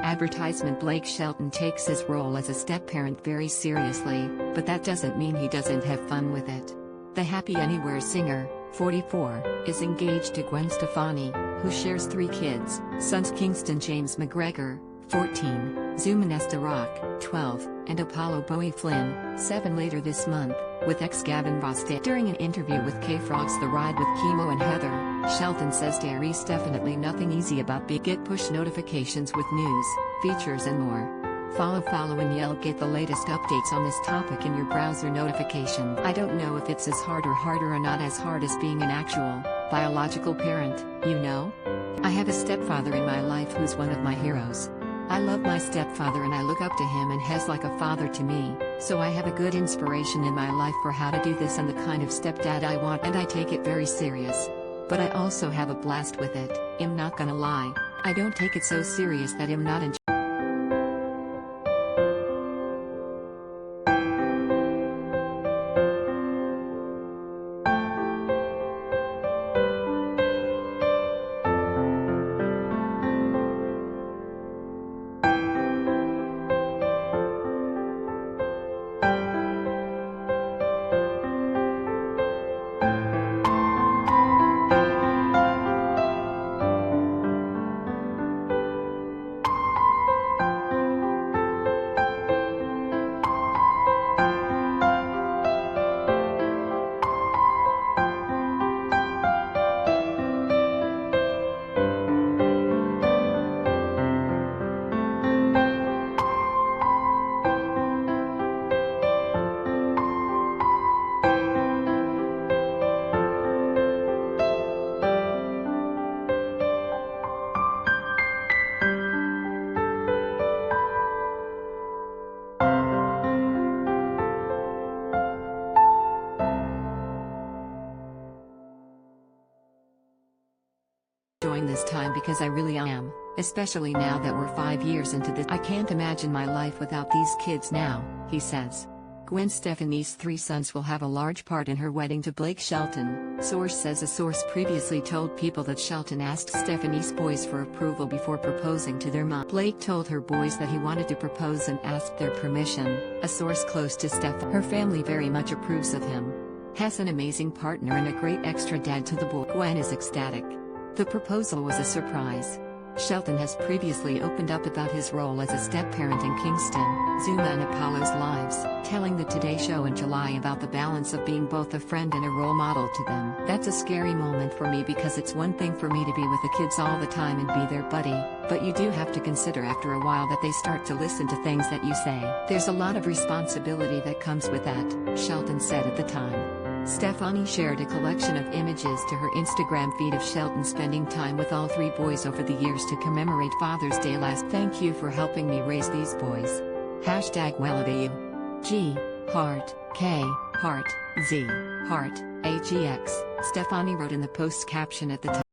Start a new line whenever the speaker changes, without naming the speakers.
Advertisement. Blake Shelton takes his role as a step-parent very seriously, but that doesn't mean he doesn't have fun with it. The Happy Anywhere singer, 44, is engaged to Gwen Stefani, who shares 3 kids, sons Kingston James McGregor, 14, Zumanesta Rock, 12, and Apollo Bowie Flynn, 7 later this month, with ex Gavin Ross. During an interview with K-Frog's The Ride with Kimo and Heather, Shelton says there is definitely nothing easy about get push notifications with news, features and more. Follow and yell get the latest updates on this topic in your browser notification. I don't know if it's as hard or harder or not as hard as being an actual, biological parent, you know? I have a stepfather in my life who's one of my heroes. I love my stepfather and I look up to him and he's like a father to me, so I have a good inspiration in my life for how to do this and the kind of stepdad I want, and I take it very serious. But I also have a blast with it. I'm not gonna lie, I don't take it so serious that I'm not enjoying this time because I really am, especially now that we're 5 years into this. I can't imagine my life without these kids now, he says. Gwen Stefani's 3 sons will have a large part in her wedding to Blake Shelton, source says. A source previously told People that Shelton asked Stefani's boys for approval before proposing to their mom. Blake told her boys that he wanted to propose and asked their permission, a source close to Steph. Her family very much approves of him. Has an amazing partner and a great extra dad to the boy. Gwen is ecstatic. The proposal was a surprise. Shelton has previously opened up about his role as a step-parent in Kingston, Zuma and Apollo's lives, telling the Today Show in July about the balance of being both a friend and a role model to them. That's a scary moment for me because it's one thing for me to be with the kids all the time and be their buddy, but you do have to consider after a while that they start to listen to things that you say. There's a lot of responsibility that comes with that, Shelton said at the time. Stefani shared a collection of images to her Instagram feed of Shelton spending time with all 3 boys over the years to commemorate Father's Day last. Thank you for helping me raise these boys. #WellAU. G. Heart, K. Heart, Z. Heart, AGX, Stefani wrote in the post's caption at the time.